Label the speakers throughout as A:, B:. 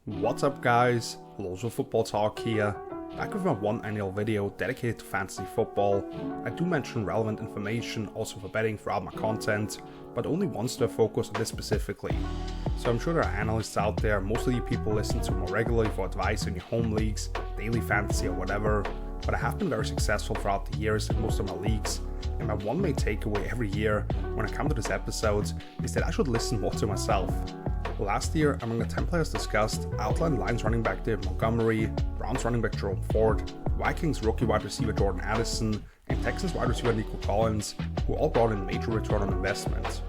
A: What's up guys, Lots of Football Talk here, back with my one annual video dedicated to fantasy football. I do mention relevant information also for betting throughout my content, but only wants to focus on this specifically. So I'm sure there are analysts out there, most of you people listen to more regularly for advice in your home leagues, daily fantasy or whatever, but I have been very successful throughout the years in most of my leagues, and my one main takeaway every year when I come to this episode is that I should listen more to myself. Last year, among the 10 players discussed, I outlined Lions running back David Montgomery, Browns running back Jerome Ford, Vikings rookie wide receiver Jordan Addison, and Texans wide receiver Nico Collins, who all brought in major return on investment.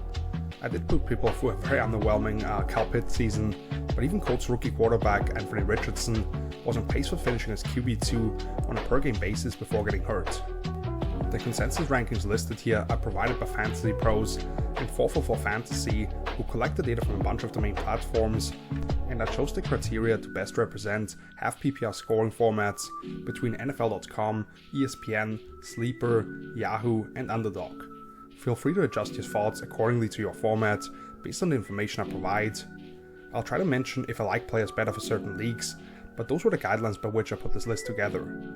A: I did put people through a very underwhelming Cal Pitts season, but even Colts rookie quarterback Anthony Richardson was on pace for finishing as QB2 on a per game basis before getting hurt. The consensus rankings listed here are provided by Fantasy Pros and 444 Fantasy, who collect the data from a bunch of the main platforms, and I chose the criteria to best represent half PPR scoring formats between NFL.com, ESPN, Sleeper, Yahoo, and Underdog. Feel free to adjust your thoughts accordingly to your format based on the information I provide. I'll try to mention if I like players better for certain leagues, but those were the guidelines by which I put this list together.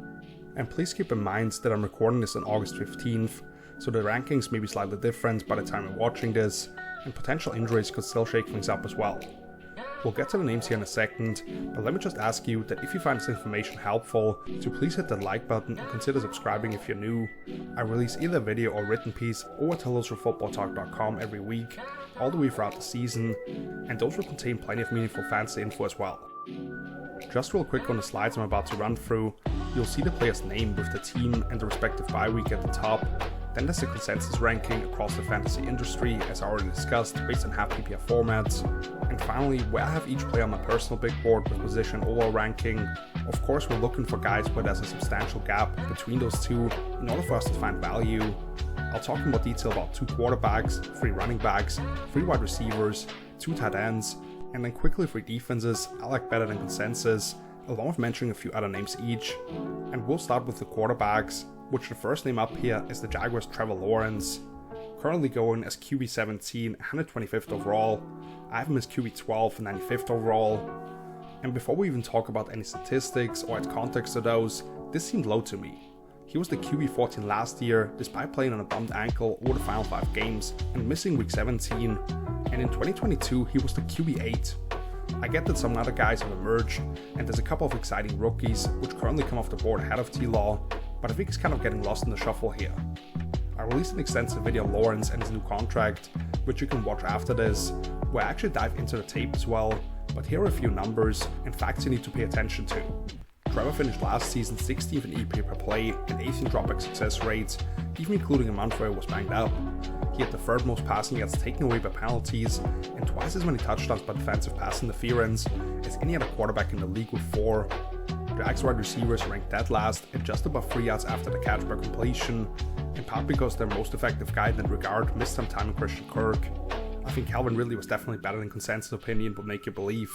A: And please keep in mind that I'm recording this on August 15th, so the rankings may be slightly different by the time you're watching this, and potential injuries could still shake things up as well. We'll get to the names here in a second, but let me just ask you that if you find this information helpful, to please hit that like button and consider subscribing if you're new. I release either a video or written piece over at Footballtalk.com every week, all the way throughout the season, and those will contain plenty of meaningful fantasy info as well. Just real quick on the slides I'm about to run through, you'll see the player's name with the team and the respective bye week at the top. Then there's the consensus ranking across the fantasy industry, as I already discussed, based on half PPR formats. And finally, where I have each player on my personal big board with position overall ranking. Of course, we're looking for guys where there's a substantial gap between those two in order for us to find value. I'll talk in more detail about 2 quarterbacks, 3 running backs, 3 wide receivers, 2 tight ends, and then quickly 3 defenses I like better than consensus, along with mentioning a few other names each. And we'll start with the quarterbacks, which the first name up here is the Jaguars' Trevor Lawrence, currently going as QB17, 125th overall. I have him as QB12, 95th overall. And before we even talk about any statistics or add context to those, this seemed low to me. He was the QB14 last year, despite playing on a bumped ankle over the final 5 games and missing week 17, and in 2022 he was the QB8. I get that some other guys have emerged, and there's a couple of exciting rookies which currently come off the board ahead of T-Law, but I think he's kind of getting lost in the shuffle here. I released an extensive video on Lawrence and his new contract, which you can watch after this, where I actually dive into the tape as well, but here are a few numbers and facts you need to pay attention to. Trevor finished last season 16th in EP per play and 8th in dropback success rates, even including a month where he was banged up. He had the 3rd most passing yards taken away by penalties and twice as many touchdowns by defensive pass interference as any other quarterback in the league with 4. Jags wide receivers ranked dead last at just above 3 yards after the catch per completion, in part because their most effective guy in that regard missed some time in Christian Kirk. I think Calvin Ridley was definitely better than consensus opinion would make you believe,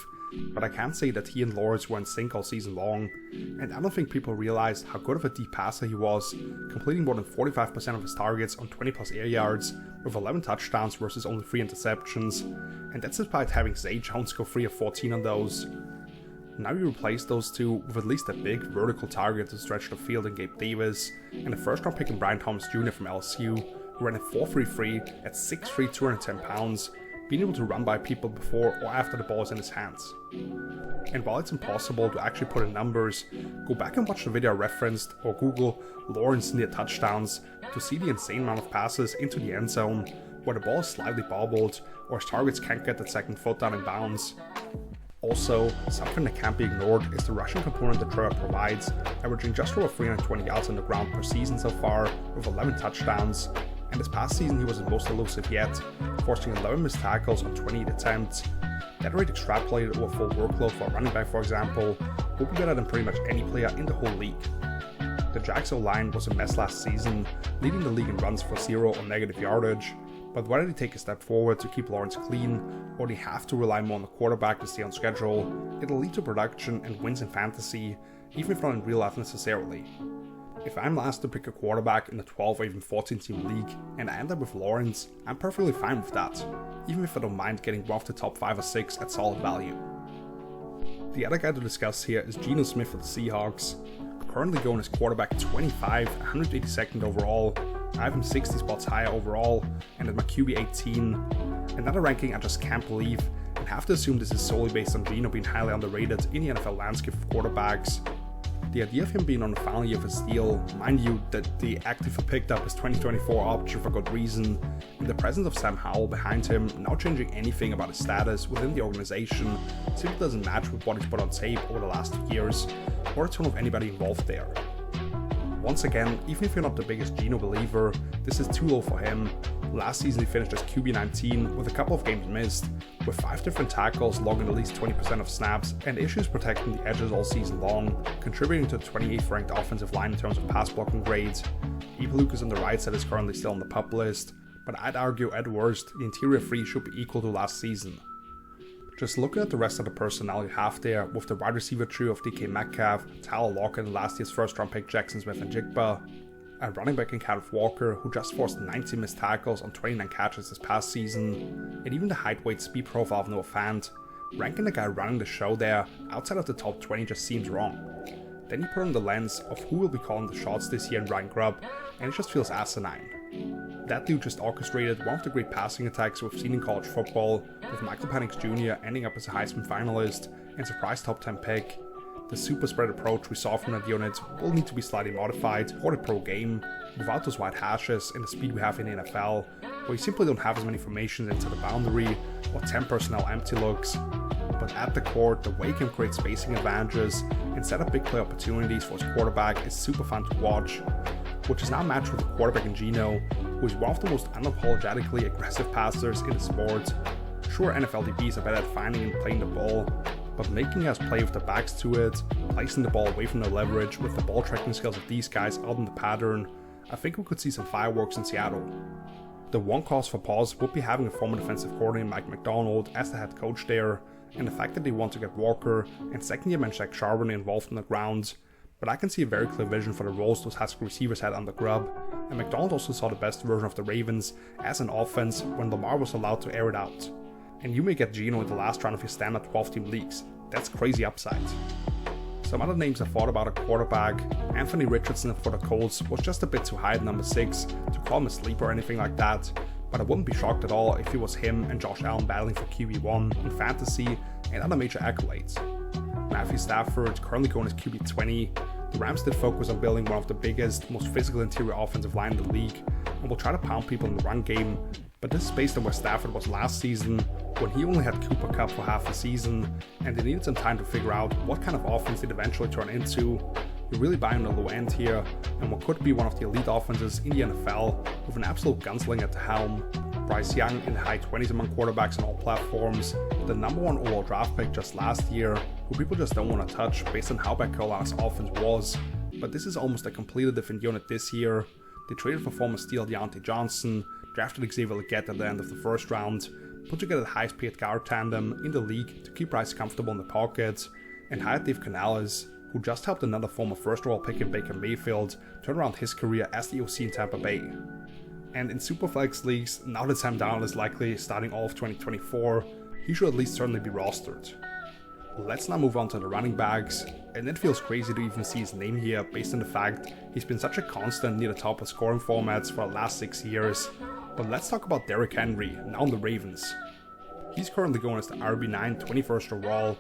A: but I can't say that he and Lawrence were in sync all season long, and I don't think people realized how good of a deep passer he was, completing more than 45% of his targets on 20 plus air yards, with 11 touchdowns versus only 3 interceptions, and that's despite having Zay Jones go 3 of 14 on those. Now you replace those two with at least a big vertical target to stretch the field in Gabe Davis, and a first round pick in Brian Thomas Jr. from LSU, who ran a 4.33 at 6'3", 210 pounds, being able to run by people before or after the ball is in his hands. And while it's impossible to actually put in numbers, go back and watch the video I referenced or Google Lawrence near touchdowns to see the insane amount of passes into the end zone where the ball is slightly bobbled or his targets can't get that second foot down in bounds. Also, something that can't be ignored is the rushing component that Trevor provides, averaging just over 320 yards on the ground per season so far with 11 touchdowns. And this past season he was his most elusive yet, forcing 11 missed tackles on 28 attempts. That rate extrapolated over full workload for a running back, for example, would be better than pretty much any player in the whole league. The Jags O-line was a mess last season, leading the league in runs for 0 or negative yardage, but whether they take a step forward to keep Lawrence clean, or they have to rely more on the quarterback to stay on schedule, it'll lead to production and wins in fantasy, even if not in real life necessarily. If I'm asked to pick a quarterback in a 12 or even 14 team league and I end up with Lawrence, I'm perfectly fine with that, even if I don't mind getting one of the top 5 or 6 at solid value. The other guy to discuss here is Geno Smith for the Seahawks. Currently going as quarterback 25, 182nd overall. I have him 60 spots higher overall, and at my QB 18. Another ranking I just can't believe, and have to assume this is solely based on Geno being highly underrated in the NFL landscape of quarterbacks. The idea of him being on the final year of his deal, mind you that the actively picked up his 2024 option for good reason, and the presence of Sam Howell behind him not changing anything about his status within the organization simply doesn't match with what he's put on tape over the last 2 years, or a ton of anybody involved there. Once again, even if you're not the biggest Geno believer, this is too low for him. Last season he finished as QB 19 with a couple of games missed, with 5 different tackles logging at least 20% of snaps and issues protecting the edges all season long, contributing to the 28th ranked offensive line in terms of pass blocking grades. Eva Lucas on the right side is currently still on the PUP list, but I'd argue at worst the interior three should be equal to last season. Just looking at the rest of the personnel you have there, with the wide receiver trio of DK Metcalf, Tyler Lockett and last year's first round pick Jackson Smith-Njigba, and running back in Kenneth Walker, who just forced 19 missed tackles on 29 catches this past season, and even the height, weight, speed profile of Noah Fant, ranking the guy running the show there outside of the top 20 just seems wrong. Then you put on the lens of who will be calling the shots this year in Ryan Grubb, and it just feels asinine. That dude just orchestrated one of the great passing attacks we've seen in college football, with Michael Penix Jr. ending up as a Heisman finalist and surprise top 10 pick. The super spread approach we saw from that unit will need to be slightly modified for the pro game, without those wide hashes and the speed we have in the NFL, where you simply don't have as many formations into the boundary or 10 personnel empty looks. But at the core, the way he can create spacing advantages and set up big play opportunities for his quarterback is super fun to watch, which is now matched with a quarterback in Geno, who is one of the most unapologetically aggressive passers in the sport. Sure, NFL DBs are better at finding and playing the ball, but making us play with the backs to it, placing the ball away from the leverage with the ball tracking skills of these guys out in the pattern, I think we could see some fireworks in Seattle. The one cause for pause would be having a former defensive coordinator Mike Macdonald as the head coach there, and the fact that they want to get Walker and second-year man Shaq Charbonnet involved on the ground, but I can see a very clear vision for the roles those Husky receivers had under Grubb, and Macdonald also saw the best version of the Ravens as an offense when Lamar was allowed to air it out. And you may get Geno in the last round of your standard 12-team leagues. That's crazy upside. Some other names I thought about a quarterback, Anthony Richardson for the Colts was just a bit too high at number 6 to call him a sleeper or anything like that, but I wouldn't be shocked at all if it was him and Josh Allen battling for QB1 in fantasy and other major accolades. Matthew Stafford currently going as QB 20. The Rams did focus on building one of the biggest, most physical interior offensive line in the league, and will try to pound people in the run game, but this is based on where Stafford was last season, when he only had Cooper Kupp for half the season, and they needed some time to figure out what kind of offense they'd eventually turn into. You're really buying on the low end here, and what could be one of the elite offenses in the NFL, with an absolute gunslinger at the helm. Bryce Young in the high 20s among quarterbacks on all platforms, the number 1 overall draft pick just last year, who people just don't want to touch based on how bad Carolina's offense was, but this is almost a completely different unit this year. They traded for former Steel Deontay Johnson, drafted Xavier Legette at the end of the first round, put together the highest paid guard tandem in the league to keep Bryce comfortable in the pocket, and hired Dave Canales, who just helped another former first overall pick in Baker Mayfield turn around his career as the OC in Tampa Bay. And in Superflex leagues, now that Sam Darnold is likely starting all of 2024, he should at least certainly be rostered. Let's now move on to the running backs, and it feels crazy to even see his name here based on the fact he's been such a constant near the top of scoring formats for the last 6 years. But let's talk about Derrick Henry, now on the Ravens. He's currently going as the RB9, 21st overall.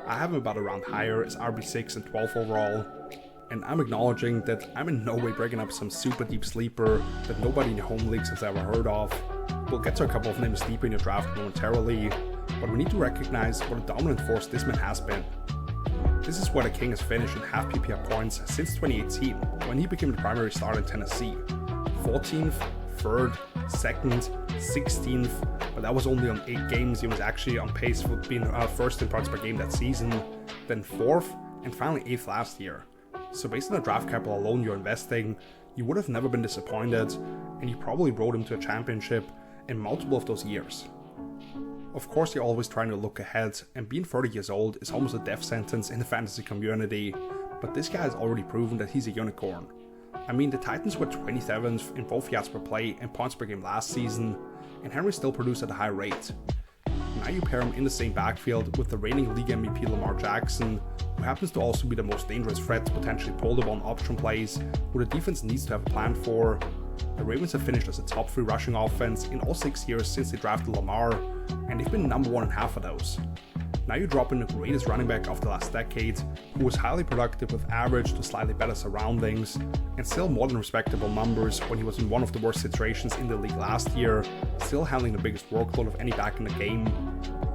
A: I have him about a round higher as RB6 and 12th overall. And I'm acknowledging that I'm in no way breaking up some super deep sleeper that nobody in your home leagues has ever heard of. We'll get to a couple of names deeper in your draft momentarily, but we need to recognize what a dominant force this man has been. This is where the King has finished in half PPR points since 2018, when he became the primary starter in Tennessee. 14th, 3rd, 2nd, 16th, but that was only on 8 games. He was actually on pace for being first in points per game that season, then 4th, and finally 8th last year. So based on the draft capital alone you're investing, you would have never been disappointed, and you probably rode him to a championship in multiple of those years. Of course, you're always trying to look ahead, and being 30 years old is almost a death sentence in the fantasy community, but this guy has already proven that he's a unicorn. I mean, the Titans were 27th in both yards per play and points per game last season, and Henry still produced at a high rate. Now you pair him in the same backfield with the reigning league MVP Lamar Jackson, who happens to also be the most dangerous threat to potentially pull the ball on option plays, who the defense needs to have a plan for. The Ravens have finished as a top 3 rushing offense in all 6 years since they drafted Lamar, and they've been number 1 in half of those. Now you drop in the greatest running back of the last decade, who was highly productive with average to slightly better surroundings, and still more than respectable numbers when he was in one of the worst situations in the league last year, still handling the biggest workload of any back in the game.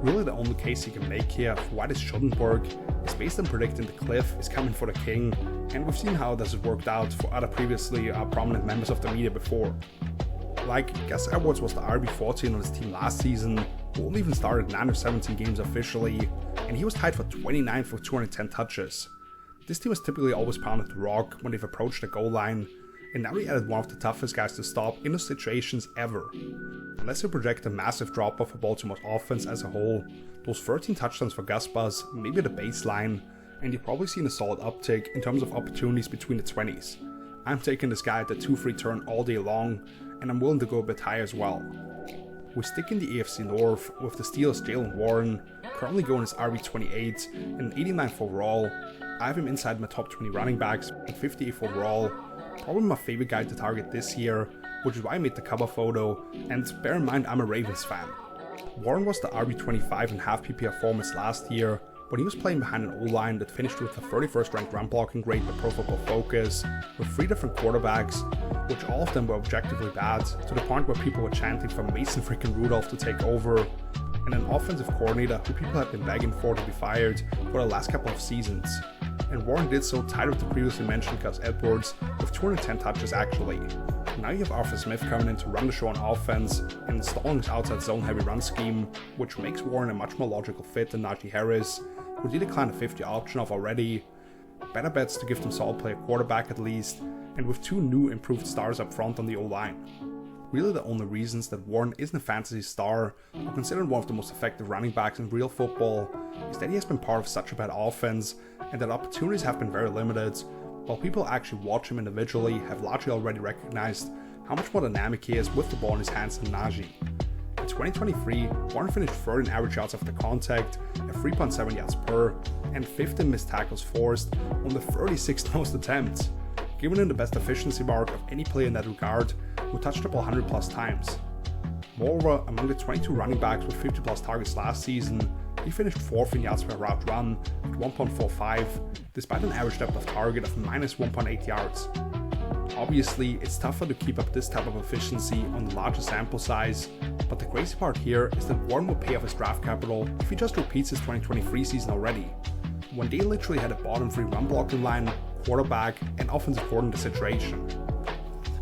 A: Really the only case you can make here for why this shouldn't work is based on predicting the cliff is coming for the king, and we've seen how this has worked out for other previously prominent members of the media before. Like, Gus Edwards was the RB14 on his team last season, who only even started 9 of 17 games officially, and he was tied for 29th with 210 touches. This team has typically always pounded the rock when they've approached the goal line, and now he added one of the toughest guys to stop in those situations ever. Unless you project a massive drop-off for Baltimore's offense as a whole, those 13 touchdowns for Gus Buzz may be the baseline, and you've probably seen a solid uptick in terms of opportunities between the 20s. I'm taking this guy at the 2-3 turn all day long, and I'm willing to go a bit high as well. We stick in the AFC North with the Steelers' Jaylen Warren, currently going as RB28 and 89th overall. I have him inside my top 20 running backs at 58th overall, probably my favorite guy to target this year, which is why I made the cover photo, and bear in mind I'm a Ravens fan. Warren was the RB25 in half PPR formats last year, when he was playing behind an O-line that finished with the 31st ranked run blocking grade by Pro Football Focus, with 3 different quarterbacks, which all of them were objectively bad, to the point where people were chanting for Mason freaking Rudolph to take over, and an offensive coordinator who people had been begging for to be fired for the last couple of seasons. And Warren did so tied with the previously mentioned Gus Edwards with 210 touches actually. Now you have Arthur Smith coming in to run the show on offense and installing his outside zone heavy run scheme, which makes Warren a much more logical fit than Najee Harris, who did decline a 50 option off already. Better bets to give them solid play at quarterback at least, and with 2 new improved stars up front on the O-line. Really the only reasons that Warren isn't a fantasy star, or considered one of the most effective running backs in real football, is that he has been part of such a bad offense, and that opportunities have been very limited, while people actually watch him individually have largely already recognized how much more dynamic he is with the ball in his hands than Najee. In 2023, Warren finished 3rd in average yards after contact at 3.7 yards per, and 5th in missed tackles forced on the 36th most attempts, giving him the best efficiency mark of any player in that regard, who touched the ball 100 plus times. Moreover, among the 22 running backs with 50 plus targets last season, he finished 4th in yards per route run at 1.45, despite an average depth of target of minus 1.8 yards. Obviously, it's tougher to keep up this type of efficiency on the larger sample size, but the crazy part here is that Warren will pay off his draft capital if he just repeats his 2023 season already, when they literally had a bottom 3 run blocking line, quarterback, and offensive coordinator situation.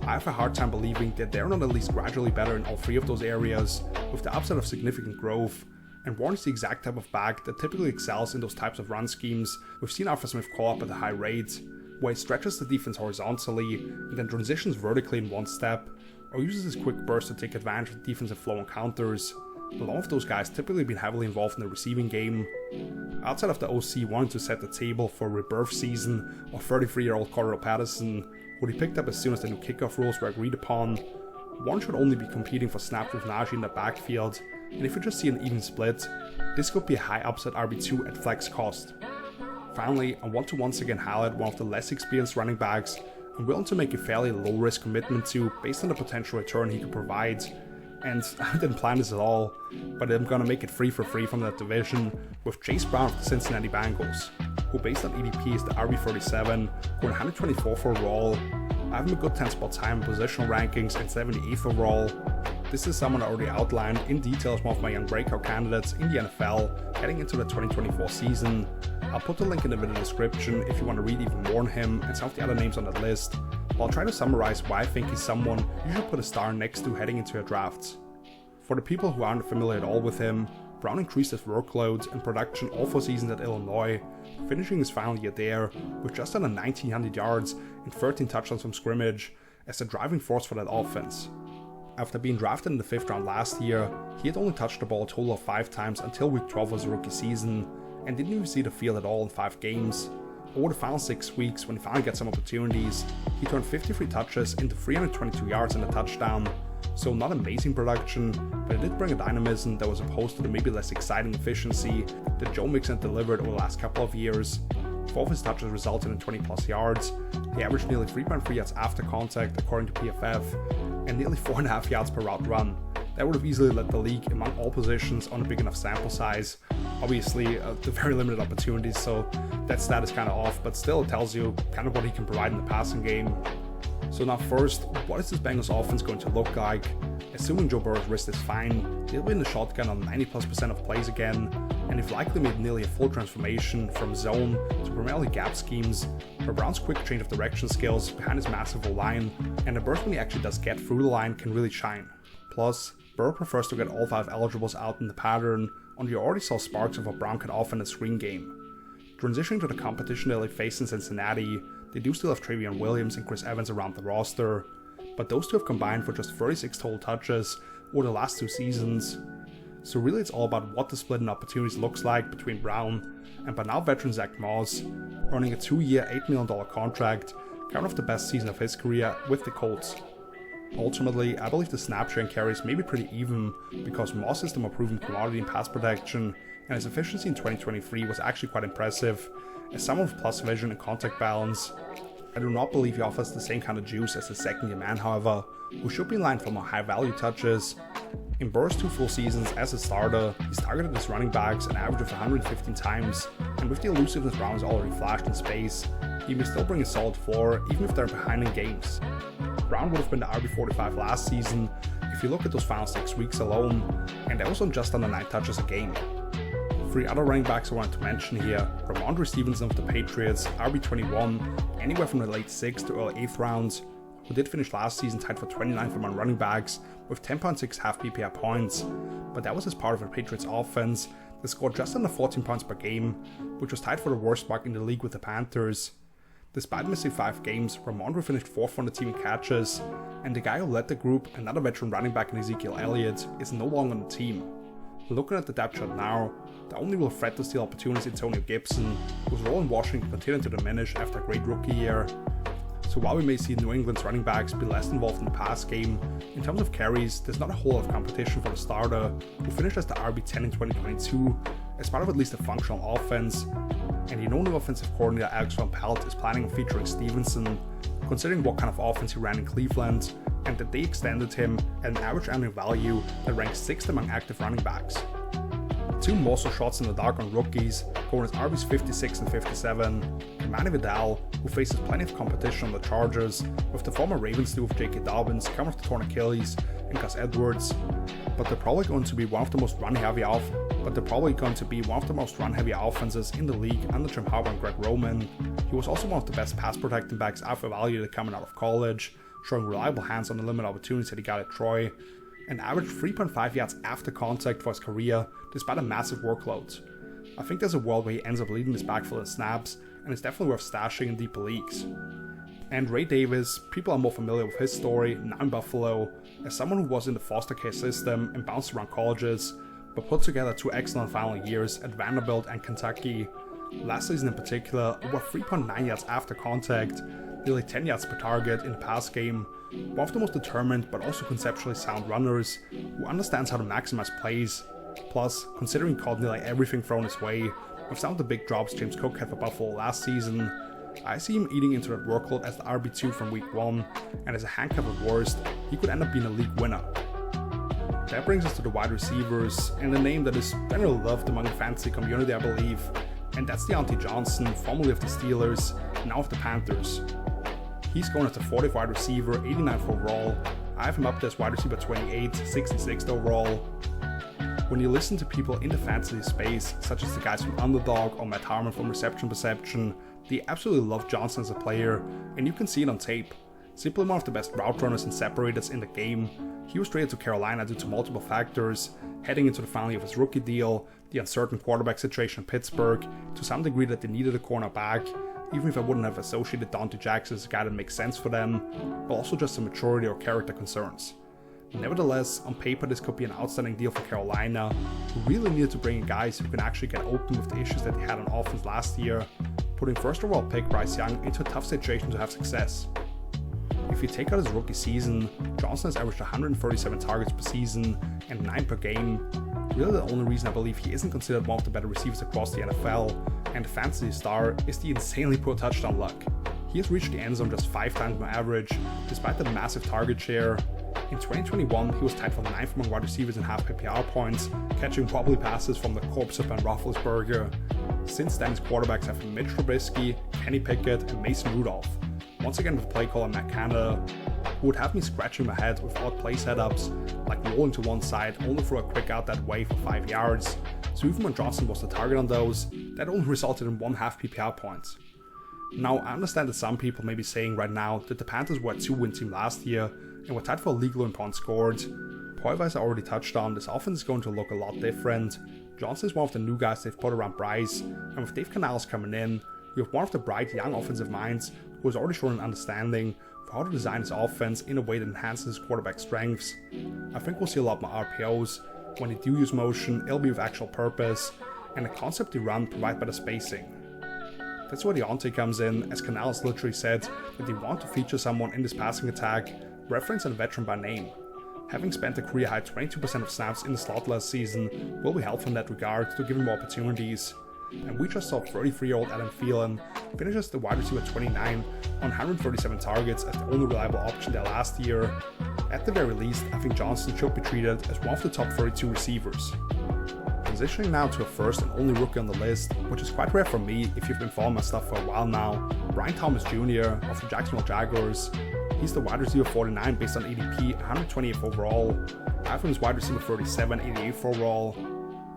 A: I have a hard time believing that they're not at least gradually better in all 3 of those areas, with the upside of significant growth, and Warren is the exact type of back that typically excels in those types of run schemes we've seen Arthur Smith call up at a high rate, where he stretches the defense horizontally and then transitions vertically in one step, or uses his quick burst to take advantage of defensive flow and counters. A lot of those guys typically been heavily involved in the receiving game. Outside of the OC wanting to set the table for a rebirth season of 33-year-old Cordell Patterson, who he picked up as soon as the new kickoff rules were agreed upon, Warren should only be competing for snaps with Najee in the backfield, and if we just see an even split, this could be a high upside RB2 at flex cost. Finally, I want to once again highlight one of the less experienced running backs I'm willing to make a fairly low risk commitment to based on the potential return he could provide. And I didn't plan this at all, but I'm gonna make it 3 for 3 from that division with Chase Brown of the Cincinnati Bengals, who based on ADP is the RB37, going 124th overall. I have him a good 10 spots high in positional rankings and 78th overall. This is someone I already outlined in detail as one of my young breakout candidates in the NFL heading into the 2024 season. I'll put the link in the video description if you want to read even more on him and some of the other names on that list, but I'll try to summarize why I think he's someone you should put a star next to heading into your drafts. For the people who aren't familiar at all with him, Brown increased his workload and production all 4 seasons at Illinois, finishing his final year there with just under 1,900 yards and 13 touchdowns from scrimmage as the driving force for that offense. After being drafted in the 5th round last year, he had only touched the ball a total of 5 times until week 12 of his rookie season, and didn't even see the field at all in 5 games. Over the final 6 weeks, when he finally got some opportunities, he turned 53 touches into 322 yards and a touchdown, So not amazing production, but it did bring a dynamism that was opposed to the maybe less exciting efficiency that Joe Mixon delivered over the last couple of years. 4 of his touches resulted in 20 plus yards. He averaged nearly 3.3 yards after contact according to PFF, and nearly 4.5 yards per route run. That would have easily led the league among all positions on a big enough sample size. Obviously, the very limited opportunities, so that stat is kind of off, but still it tells you kind of what he can provide in the passing game. So now first, what is this Bengals offense going to look like? Assuming Joe Burrow's wrist is fine, they'll be in the shotgun on 90+% of plays again, and they've likely made nearly a full transformation from zone to primarily gap schemes, where Brown's quick change of direction skills behind his massive O-line, and the burst when he actually does get through the line can really shine. Plus, Burrow prefers to get all 5 eligibles out in the pattern, and you already saw sparks of what Brown can offer in the screen game. Transitioning to the competition that they faced in Cincinnati, they do still have Travion Williams and Chris Evans around the roster, but those two have combined for just 36 total touches over the last 2 seasons. So really it's all about what the split in opportunities looks like between Brown and by now veteran Zach Moss, earning a 2-year, $8 million contract, kind of the best season of his career with the Colts. Ultimately, I believe the snap share and carries may be pretty even because Moss is the more proven commodity in pass protection, and his efficiency in 2023 was actually quite impressive, as someone with plus vision and contact balance. I do not believe he offers the same kind of juice as the second-year man, however, who should be in line for more high-value touches. In Burrow's 2 full seasons as a starter, he's targeted his running backs an average of 115 times, and with the elusiveness Brown has already flashed in space, he may still bring a solid floor even if they're behind in games. Brown would have been the RB45 last season if you look at those final 6 weeks alone, and that was on just under 9 touches a game. 3 other running backs I wanted to mention here: Ramondre Stevenson of the Patriots, RB21, anywhere from the late 6th to early 8th rounds, who did finish last season tied for 29th among running backs with 10.6 half PPR points, but that was as part of a Patriots offense that scored just under 14 points per game, which was tied for the worst mark in the league with the Panthers. Despite missing 5 games, Ramondre finished 4th on the team in catches, and the guy who led the group, another veteran running back in Ezekiel Elliott, is no longer on the team. Looking at the depth chart now, the only real threat to steal opportunities is Antonio Gibson, whose role in Washington continued to diminish after a great rookie year. So while we may see New England's running backs be less involved in the pass game, in terms of carries, there's not a whole lot of competition for the starter, who finished as the RB10 in 2022, as part of at least a functional offense. And new offensive coordinator Alex Van Pelt is planning on featuring Stevenson, considering what kind of offense he ran in Cleveland, and that they extended him at an average annual value that ranks 6th among active running backs. 2 more so shots in the dark on rookies, going as RBs 56 and 57, and Manny Vidal, who faces plenty of competition on the Chargers, with the former Ravens duo of J.K. Dobbins coming off the torn Achilles and Gus Edwards, but they're probably going to be one of the most run-heavy offenses in the league under Jim Harbaugh and Greg Roman. He was also one of the best pass-protecting backs I've evaluated coming out of college, showing reliable hands on the limited opportunities that he got at Troy, and averaged 3.5 yards after contact for his career, despite a massive workload. I think there's a world where he ends up leading this backfield in snaps, and it's definitely worth stashing in deeper leagues. And Ray Davis, people are more familiar with his story, now in Buffalo, as someone who was in the foster care system and bounced around colleges, but put together 2 excellent final years at Vanderbilt and Kentucky. Last season in particular, over 3.9 yards after contact, nearly 10 yards per target in the pass game, one of the most determined but also conceptually sound runners, who understands how to maximize plays. Plus, considering he caught nearly everything thrown his way, with some of the big drops James Cook had for Buffalo last season, I see him eating into that workload as the RB2 from week 1, and as a handcuff at worst, he could end up being a league winner. That brings us to the wide receivers, and a name that is generally loved among the fantasy community, I believe, and that's Deontay Johnson, formerly of the Steelers, now of the Panthers. He's going as the 40th wide receiver, 89th overall. I have him up as wide receiver 28, 66th overall. When you listen to people in the fantasy space, such as the guys from Underdog or Matt Harmon from Reception Perception, they absolutely love Johnson as a player, and you can see it on tape. Simply one of the best route runners and separators in the game. He was traded to Carolina due to multiple factors, heading into the final year of his rookie deal, the uncertain quarterback situation in Pittsburgh, to some degree that they needed a cornerback, even if I wouldn't have associated Dante Jackson as a guy that makes sense for them, but also just some maturity or character concerns. Nevertheless, on paper this could be an outstanding deal for Carolina, who really needed to bring in guys who can actually get open with the issues that they had on offense last year, putting first overall pick Bryce Young into a tough situation to have success. If you take out his rookie season, Johnson has averaged 137 targets per season and 9 per game. Really the only reason I believe he isn't considered one of the better receivers across the NFL and the fantasy star is the insanely poor touchdown luck. He has reached the end zone just 5 times on average, despite the massive target share. In 2021, he was tied for 9th among wide receivers in half PPR points, catching wobbly passes from the corpse of Ben Roethlisberger. Since then, his quarterbacks have been Mitch Trubisky, Kenny Pickett, and Mason Rudolph. Once again with play caller Matt Canada, who would have me scratching my head with odd play setups, like rolling to one side only for a quick out that way for 5 yards. So even when Johnson was the target on those, that only resulted in 1 half PPR points. Now, I understand that some people may be saying right now that the Panthers were a 2-win team last year and were tied for a league low in points scored. However, as I already touched on, this offense is going to look a lot different. Johnson is one of the new guys they've put around Bryce, and with Dave Canales coming in, you have one of the bright young offensive minds who has already shown an understanding for how to design his offense in a way that enhances his quarterback strengths. I think we'll see a lot more RPOs. When they do use motion, it'll be with actual purpose, and the concept they run provide better spacing. That's where Deontay comes in, as Canales literally said that they want to feature someone in this passing attack, referencing a veteran by name. Having spent a career high 22% of snaps in the slot last season will be helpful in that regard to give him more opportunities. And we just saw 33-year-old Adam Thielen finish as the wide receiver 29 on 137 targets as the only reliable option there last year. At the very least, I think Johnson should be treated as one of the top 32 receivers. Transitioning now to a first and only rookie on the list, which is quite rare for me if you've been following my stuff for a while now, Brian Thomas Jr. of the Jacksonville Jaguars. He's the wide receiver 49 based on ADP, 128th overall. I have him as wide receiver 37, 88th overall.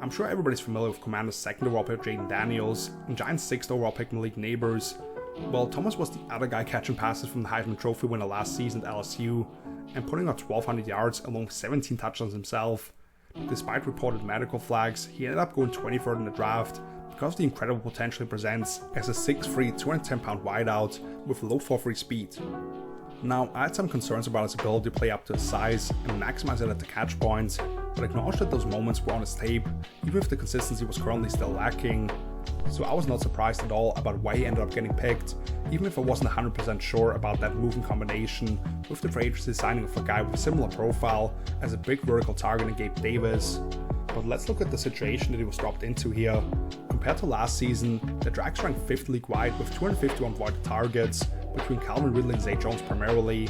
A: I'm sure everybody's familiar with Commanders' 2nd overall pick Jaden Daniels and Giants' 6th overall pick Malik Neighbors. Well, Thomas was the other guy catching passes from the Heisman Trophy winner last season at LSU and putting up 1,200 yards along with 17 touchdowns himself. Despite reported medical flags, he ended up going 23rd in the draft because of the incredible potential he presents as a 6'3", 210-pound wideout with low 4.3 speed. Now, I had some concerns about his ability to play up to his size and maximize it at the catch points, but acknowledged that those moments were on his tape, even if the consistency was currently still lacking. So I was not surprised at all about why he ended up getting picked, even if I wasn't 100% sure about that move in combination with the free agency signing of a guy with a similar profile as a big vertical target in Gabe Davis. But let's look at the situation that he was dropped into here. Compared to last season, the Jags ranked 5th league-wide with 251 avoided targets, between Calvin Ridley and Zay Jones primarily.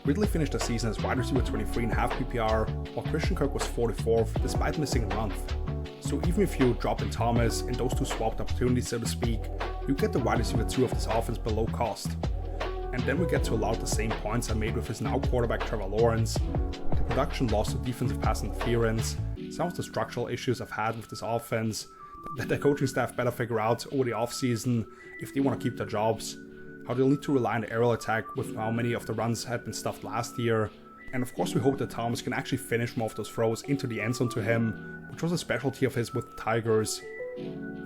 A: Ridley finished the season as wide receiver 23 in half PPR, while Christian Kirk was 44th despite missing a month. So even if you drop in Thomas and those two swapped opportunities, so to speak, you get the wide receiver 2 of this offense below cost. And then we get to a lot of the same points I made with his now quarterback Trevor Lawrence. The production loss to defensive pass interference, some of the structural issues I've had with this offense, that the coaching staff better figure out over the offseason if they want to keep their jobs, how they'll need to rely on the aerial attack with how many of the runs had been stuffed last year, and of course we hope that Thomas can actually finish more of those throws into the end zone to him, which was a specialty of his with the Tigers.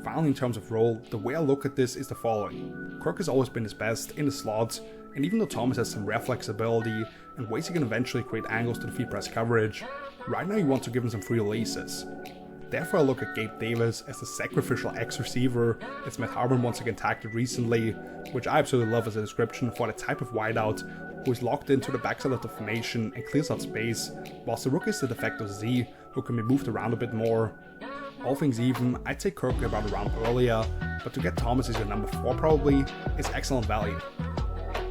A: Finally, in terms of role, the way I look at this is the following. Kirk has always been his best in the slot, and even though Thomas has some rare flexibility and ways he can eventually create angles to defeat press coverage, right now you want to give him some free releases. Therefore, I look at Gabe Davis as the sacrificial X-receiver, as Matt Harmon once again tagged it recently, which I absolutely love as a description for the type of wideout who is locked into the backside of the formation and clears out space, whilst the rookie is the de facto Z, who can be moved around a bit more. All things even, I'd take Kirk about a round earlier, but to get Thomas as your number 4 probably is excellent value.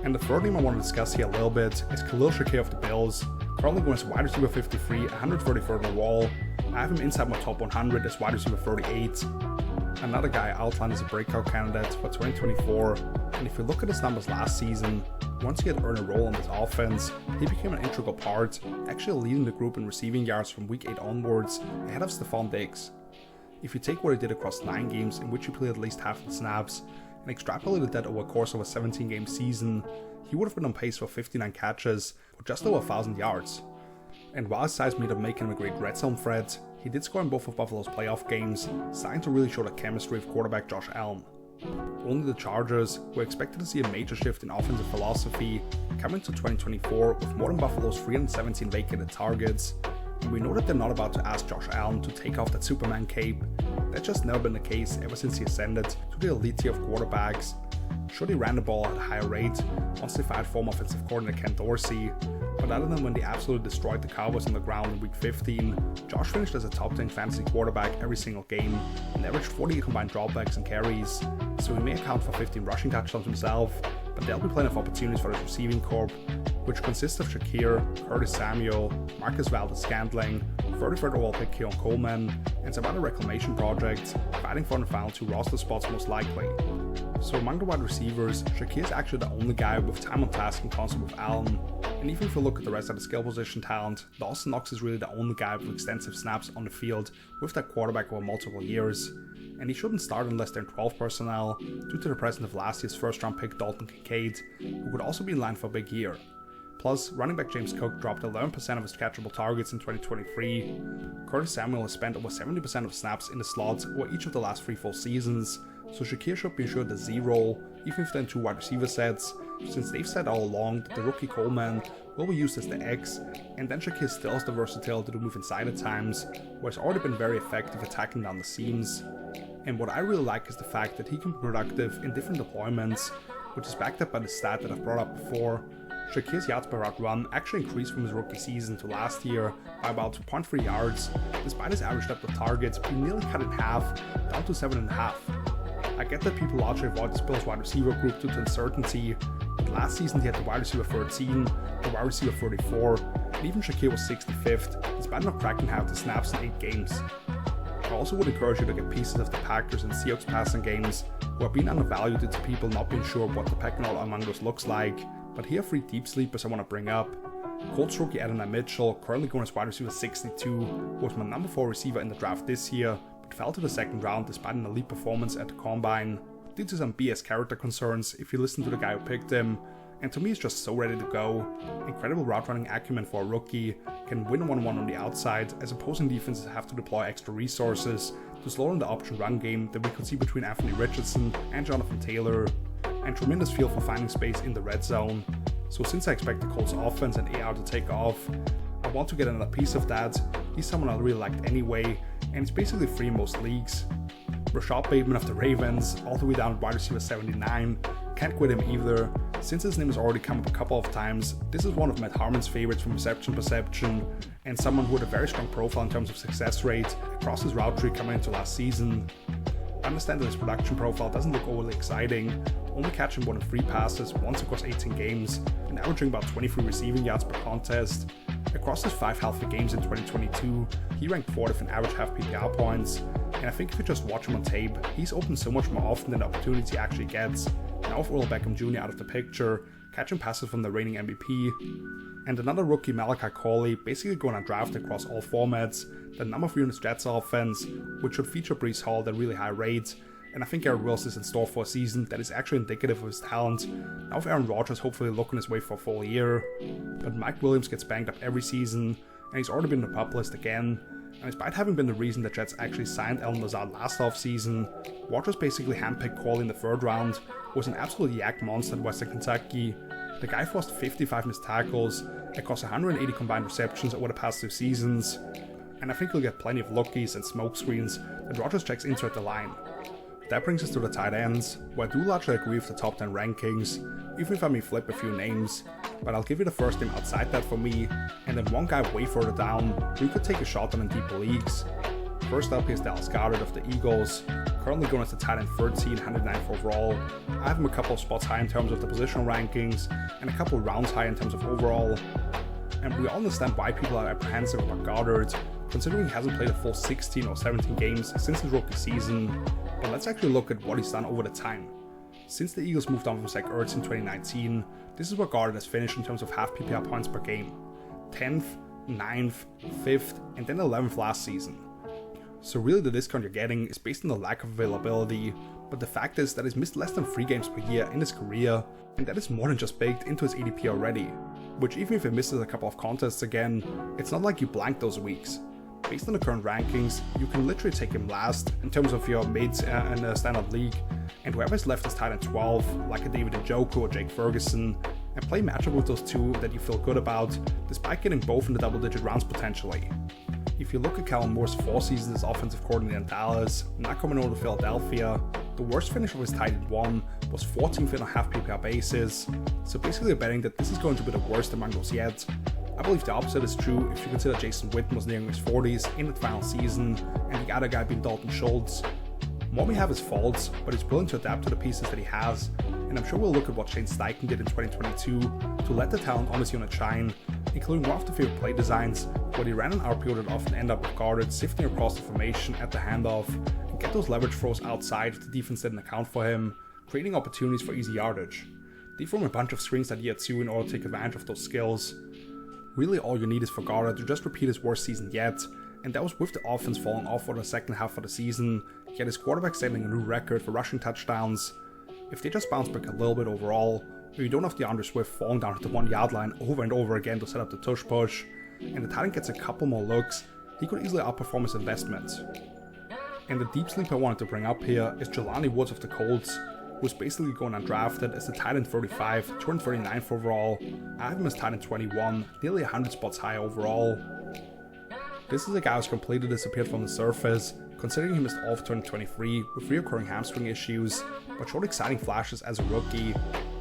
A: And the third name I want to discuss here a little bit is Khalil Shakir of the Bills, currently going as wide receiver 53, 133rd overall. I have him inside my top 100 as wide receiver 38. Another guy I outlined as a breakout candidate for 2024, and if you look at his numbers last season, once he had earned a role in this offense, he became an integral part, actually leading the group in receiving yards from week 8 onwards, ahead of Stephon Diggs. If you take what he did across 9 games in which he played at least half the snaps, and extrapolated that over a course of a 17-game season, he would have been on pace for 59 catches for just over 1,000 yards. And while his size made up making him a great red zone threat, he did score in both of Buffalo's playoff games, starting to really show the chemistry of quarterback Josh Allen. Only the Chargers were expected to see a major shift in offensive philosophy coming to 2024 with more than Buffalo's 317 vacated targets, and we know that they're not about to ask Josh Allen to take off that Superman cape. That's just never been the case ever since he ascended to the elite tier of quarterbacks. Sure, they ran the ball at a higher rate once they fired former offensive coordinator Ken Dorsey, but other than when they absolutely destroyed the Cowboys on the ground in Week 15, Josh finished as a top 10 fantasy quarterback every single game and averaged 48 combined dropbacks and carries, so he may account for 15 rushing touchdowns himself, but there'll be plenty of opportunities for his receiving corps, which consists of Shakir, Curtis Samuel, Marcus Valdes-Scantling, 33rd overall pick Keon Coleman, and some other reclamation projects, fighting for the final 2 roster spots most likely. So among the wide receivers, Shakir is actually the only guy with time on task in concert with Allen, and even if you look at the rest of the skill position talent, Dawson Knox is really the only guy with extensive snaps on the field with that quarterback over multiple years, and he shouldn't start in less than 12 personnel due to the presence of last year's first round pick Dalton Kincaid, who could also be in line for a big year. Plus, running back James Cook dropped 11% of his catchable targets in 2023. Curtis Samuel has spent over 70% of snaps in the slot over each of the last 3 full seasons, so Shakir should be assured the Z role, even if they're in 2 wide receiver sets, since they've said all along that the rookie Coleman will be used as the X, and then Shakir still has the versatility to move inside at times, where he's already been very effective attacking down the seams. And what I really like is the fact that he can be productive in different deployments, which is backed up by the stat that I've brought up before. Shakir's yards per route run actually increased from his rookie season to last year by about 2.3 yards, despite his average depth of targets being nearly cut in half, down to 7.5. I get that people largely avoid the Bills wide receiver group due to uncertainty, but last season he had the wide receiver 13, the wide receiver 34, and even Shakir was 65th, despite not cracking half the snaps in 8 games. I also would encourage you to get pieces of the Packers and Seahawks passing games, who are being undervalued due to people not being sure what the pecking order among those looks like, but here are 3 deep sleepers I want to bring up. Colts rookie Adonai Mitchell, currently going as wide receiver 62, was my number 4 receiver in the draft this year, but fell to the 2nd round despite an elite performance at the Combine, due to some BS character concerns if you listen to the guy who picked him, and to me he's just so ready to go. Incredible route running acumen for a rookie, can win 1-1 on the outside as opposing defenses have to deploy extra resources to slow down the option run game that we could see between Anthony Richardson and Jonathan Taylor, and tremendous feel for finding space in the red zone. So since I expect the Colts offense and AR to take off, I want to get another piece of that. He's someone I really liked anyway, and it's basically free in most leagues. Rashad Bateman of the Ravens, all the way down at wide receiver 79, can't quit him either. Since his name has already come up a couple of times, this is one of Matt Harmon's favorites from reception perception, and someone who had a very strong profile in terms of success rate across his route tree coming into last season. I understand that his production profile doesn't look overly exciting, only catching more than 3 passes once across 18 games, and averaging about 23 receiving yards per contest. Across his 5 healthy games in 2022, he ranked 4th in average half PPR points, and I think if you just watch him on tape, he's open so much more often than the opportunities he actually gets. Now with Odell Beckham Jr. out of the picture, catching passes from the reigning MVP, and another rookie Malachi Corley basically going undrafted across all formats, the number 3 in his Jets offense, which should feature Breece Hall at really high rates, and I think Garrett Wilson is in store for a season that is actually indicative of his talent, now with Aaron Rodgers hopefully looking his way for a full year. But Mike Williams gets banged up every season, and he's already been on the pup list again, and despite having been the reason the Jets actually signed Allen Lazard last offseason, Rodgers basically handpicked Corley in the 3rd round, was an absolute yak monster at Western Kentucky. The guy forced 55 missed tackles across 180 combined receptions over the past 2 seasons, and I think he'll get plenty of lookies and smoke screens that Rodgers checks into at the line. That brings us to the tight ends, where I do largely agree with the top 10 rankings, even if I may flip a few names, but I'll give you the first name outside that for me, and then one guy way further down who you could take a shot on in deeper leagues. First up is Dallas Goedert of the Eagles, currently going as the tight end 13, 109th overall. I have him a couple of spots high in terms of the positional rankings, and a couple of rounds high in terms of overall. And we all understand why people are apprehensive about Goedert, considering he hasn't played a full 16 or 17 games since his rookie season. But let's actually look at what he's done over the time. Since the Eagles moved on from Zach Ertz in 2019, this is where Goedert has finished in terms of half PPR points per game. 10th, 9th, 5th, and then 11th last season. So really the discount you're getting is based on the lack of availability, but the fact is that he's missed less than 3 games per year in his career, and that is more than just baked into his ADP already, which even if he misses a couple of contests again, it's not like you blank those weeks. Based on the current rankings, you can literally take him last in terms of your mates in a standard league, and whoever's left is tight end 12, like a David Njoku or Jake Ferguson, and play matchup with those 2 that you feel good about, despite getting both in the double-digit rounds potentially. If you look at Kellen Moore's 4 seasons as offensive coordinator in Dallas, not coming over to Philadelphia, the The worst finish of his tight end 1 was 14th in a half PPR basis, so basically betting that this is going to be the worst among those yet. I believe the opposite is true if you consider Jason Witten was nearing his 40s in the final season, and the other guy being Dalton Schultz. One may have his faults, but he's willing to adapt to the pieces that he has, and I'm sure we'll look at what Shane Steichen did in 2022 to let the talent on his unit shine, including one of the favorite play designs where he ran an RPO that often ended up with guarded sifting across the formation at the handoff and get those leverage throws outside if the defense didn't account for him, creating opportunities for easy yardage. They form a bunch of screens that year 2 in order to take advantage of those skills. Really all you need is for Goddard to just repeat his worst season yet, and that was with the offense falling off for the second half of the season, yet his quarterback setting a new record for rushing touchdowns. If they just bounce back a little bit overall, or you don't have DeAndre Swift falling down at the 1 yard line over and over again to set up the tush push, and the tight end gets a couple more looks, he could easily outperform his investment. And the deep sleeper I wanted to bring up here is Jelani Woods of the Colts, who's basically going undrafted as the tight end 35, 239th overall. I have him as tight end 21, nearly 100 spots high overall. This is a guy who's completely disappeared from the surface, considering he missed all of 2023 with reoccurring hamstring issues, but showed exciting flashes as a rookie.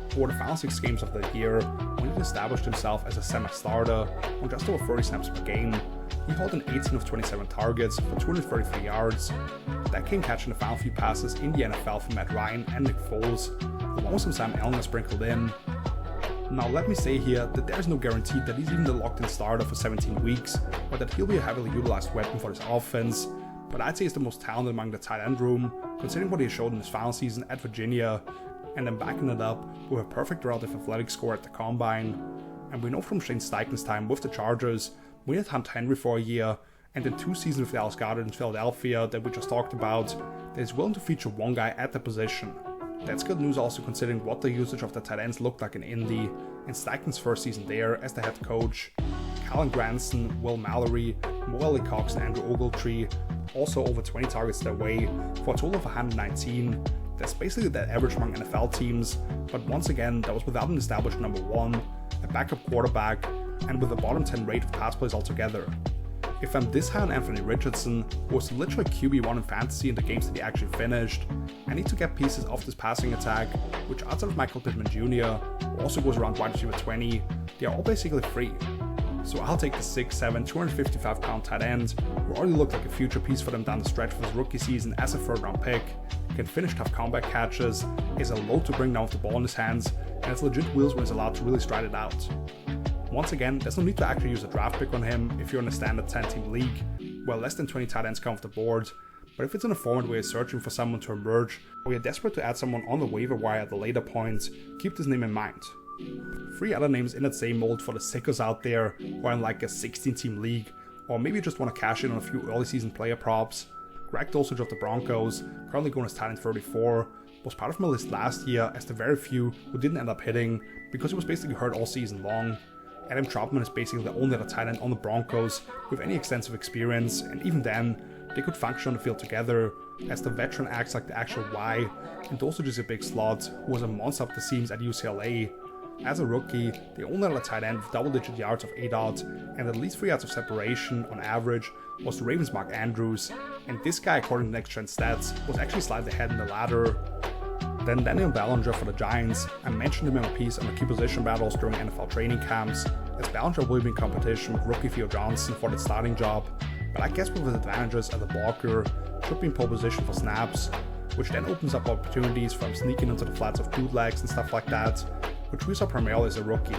A: For the final 6 games of the year, when he established himself as a semi-starter on just over 30 snaps per game, he hauled in 18 of 27 targets for 233 yards. That came catching the final few passes in the NFL from Matt Ryan and Nick Foles, along with some Sam Ellinger sprinkled in. Now let me say here that there is no guarantee that he's even the locked-in starter for 17 weeks, or that he'll be a heavily utilized weapon for this offense, but I'd say he's the most talented among the tight end room, considering what he showed in his final season at Virginia, and then backing it up with a perfect relative athletic score at the combine. And we know from Shane Steichen's time with the Chargers, we had Hunt Henry for a year, and in 2 seasons with Dallas Goedert in Philadelphia that we just talked about, that he's willing to feature one guy at the position. That's good news also considering what the usage of the tight ends looked like in Indy, in Steichen's first season there as the head coach. Callan Granson, Will Mallory, Mo Cox and Andrew Ogletree also over 20 targets their way for a total of 119. That's basically the average among NFL teams, but once again that was without an established number 1, a backup quarterback, and with a bottom 10 rate of pass plays altogether. If I'm this high on Anthony Richardson, who was literally QB1 in fantasy in the games that he actually finished, I need to get pieces of this passing attack, which outside of Michael Pittman Jr., who also goes around wide receiver 20, they are all basically free. So I'll take the 6'7", 255 pound tight end, who already looked like a future piece for them down the stretch for his rookie season as a 3rd round pick, can finish tough comeback catches, is a load to bring down with the ball in his hands, and has legit wheels when he's allowed to really stride it out. Once again, there's no need to actually use a draft pick on him if you're in a standard 10-team league, where less than 20 tight ends come off the board, but if it's in a format where you're searching for someone to emerge, or you're desperate to add someone on the waiver wire at a later point, keep this name in mind. 3 other names in that same mold for the sickos out there who are in like a 16-team league, or maybe just want to cash in on a few early season player props. Greg Dulcich of the Broncos, currently going as tight end 34, was part of my list last year as the very few who didn't end up hitting because he was basically hurt all season long. Adam Troutman is basically the only other tight end on the Broncos with any extensive experience, and even then, they could function on the field together, as the veteran acts like the actual Y, and Dulcich is a big slot who was a monster up the seams at UCLA. As a rookie, the only other tight end with double-digit yards of ADOT and at least 3 yards of separation on average was the Ravens' Mark Andrews, and this guy, according to Next Gen Stats, was actually slightly ahead in the ladder. Then Daniel Bellinger for the Giants. I mentioned him in a piece on the key position battles during NFL training camps, as Bellinger will be in competition with rookie Theo Johnson for the starting job, but I guess with his advantages as a blocker, should be in pole position for snaps, which then opens up opportunities for him sneaking into the flats of bootlegs and stuff like that, which we saw primarily as a rookie.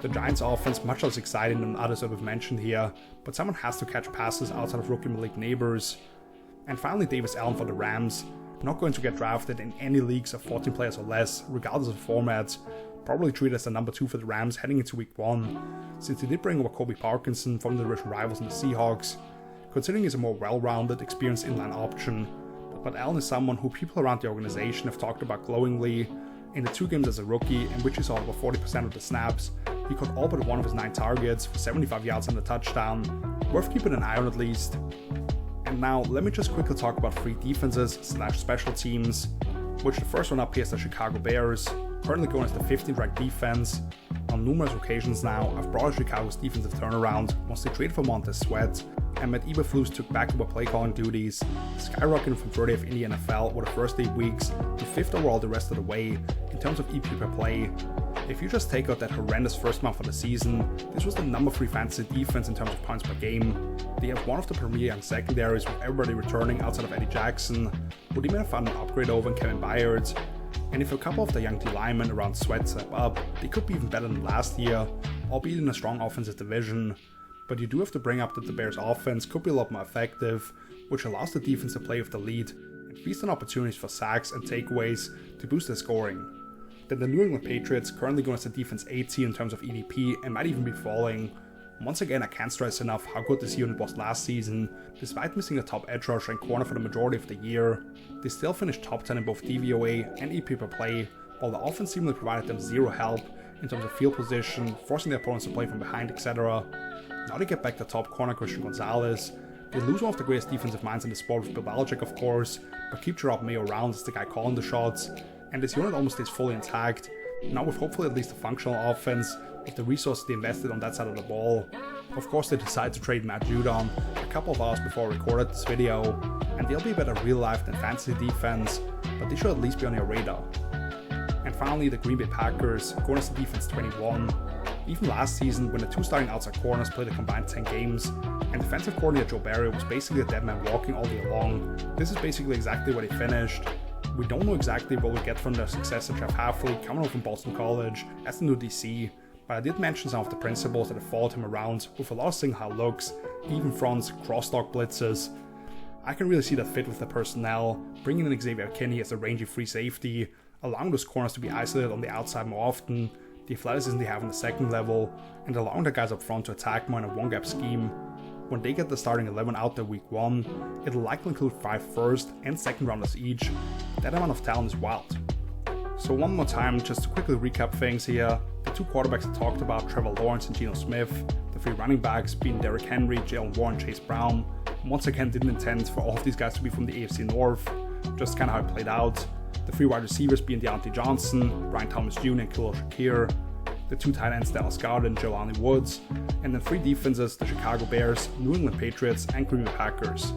A: The Giants offense much less exciting than others that we've mentioned here, but someone has to catch passes outside of rookie Malik Neighbors. And finally Davis Allen for the Rams, not going to get drafted in any leagues of 14 players or less, regardless of format, probably treated as the number 2 for the Rams heading into week 1, since he did bring over Kobe Parkinson from the division rivals in the Seahawks, considering he's a more well-rounded, experienced inline option, but Allen is someone who people around the organization have talked about glowingly. In the 2 games as a rookie, in which he saw over 40% of the snaps, he caught all but one of his 9 targets for 75 yards and a touchdown, worth keeping an eye on at least. And now, let me just quickly talk about 3 defenses / special teams, which the first one up here is the Chicago Bears, currently going as the 15th ranked defense. On numerous occasions now, I've brought up Chicago's defensive turnaround once they traded for Montez Sweat, and Matt Eberflus took back-to-back play calling duties, skyrocketing from 30th in the NFL over the first 8 weeks to 5th overall the rest of the way in terms of EP per play. If you just take out that horrendous first month of the season, this was the number 3 fantasy defense in terms of points per game. They have one of the premier young secondaries with everybody returning outside of Eddie Jackson, would even have found an upgrade over in Kevin Byard. And if a couple of the young D linemen around Sweat step up, they could be even better than last year, albeit in a strong offensive division. But you do have to bring up that the Bears' offense could be a lot more effective, which allows the defense to play with the lead and feast on opportunities for sacks and takeaways to boost their scoring. Then the New England Patriots, currently going as the defense 18 in terms of EDP and might even be falling. Once again, I can't stress enough how good this unit was last season. Despite missing the top edge rusher and corner for the majority of the year, they still finished top 10 in both DVOA and EP per play, while the offense seemingly provided them zero help in terms of field position, forcing their opponents to play from behind, etc. Now they get back the top corner Christian Gonzalez. They lose one of the greatest defensive minds in the sport with Bill Belichick, of course, but keep Gerard Mayo around as the guy calling the shots, and this unit almost stays fully intact, now with hopefully at least a functional offense with the resources they invested on that side of the ball. Of course, they decided to trade Matt Judon a couple of hours before I recorded this video, and they'll be a better real life than fantasy defense, but they should at least be on your radar. And finally, the Green Bay Packers, going as the defense 21. Even last season, when the 2 starting outside corners played a combined 10 games, and defensive coordinator Joe Barry was basically a dead man walking all day long, this is basically exactly where they finished. We don't know exactly what we'll get from their successor Jeff Hafley coming over from Boston College as the new DC, but I did mention some of the principles that have followed him around with a lot of single high looks, even fronts, cross-lock blitzes. I can really see that fit with the personnel, bringing in Xavier Kinney as a rangy free safety, allowing those corners to be isolated on the outside more often, the athleticism they have on the second level, and allowing the guys up front to attack more in a one-gap scheme. When they get the starting 11 out there week 1, it'll likely include 5 first and second rounders each. That amount of talent is wild. So one more time, just to quickly recap things here, the 2 quarterbacks I talked about, Trevor Lawrence and Geno Smith, the 3 running backs being Derrick Henry, Jalen Warren, Chase Brown. Once again, didn't intend for all of these guys to be from the AFC North, just kind of how it played out. The 3 wide receivers being Deontay Johnson, Brian Thomas Jr. and Khalil Shakir, the 2 tight ends Dallas Goedert and Jelani Woods, and then 3 defenses, the Chicago Bears, New England Patriots, and Green Bay Packers.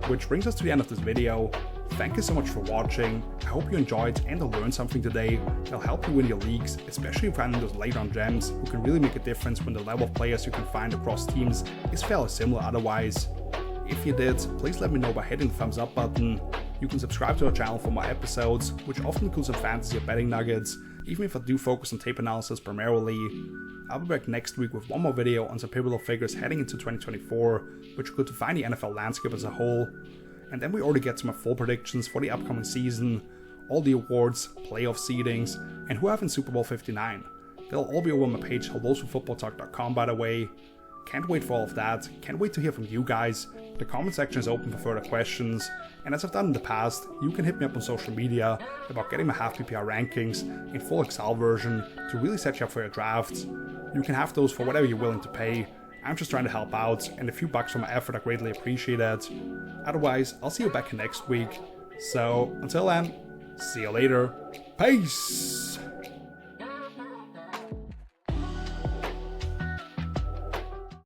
A: Which brings us to the end of this video. Thank you so much for watching. I hope you enjoyed and learned something today that'll help you win your leagues, especially finding those late round gems who can really make a difference when the level of players you can find across teams is fairly similar otherwise. If you did, please let me know by hitting the thumbs up button. You can subscribe to our channel for more episodes, which often include some fantasy or betting nuggets, even if I do focus on tape analysis primarily. I'll be back next week with one more video on some pivotal figures heading into 2024, which could define the NFL landscape as a whole. And then we already get some full predictions for the upcoming season, all the awards, playoff seedings, and who have in Super Bowl 59. They'll all be over on my page, hellosforfootballtalk.com, by the way. Can't wait for all of that, can't wait to hear from you guys. The comment section is open for further questions, and as I've done in the past, you can hit me up on social media about getting my half PPR rankings in full Excel version to really set you up for your drafts. You can have those for whatever you're willing to pay. I'm just trying to help out, and a few bucks for my effort are greatly appreciated. Otherwise, I'll see you back next week. So, until then, see you later. Peace!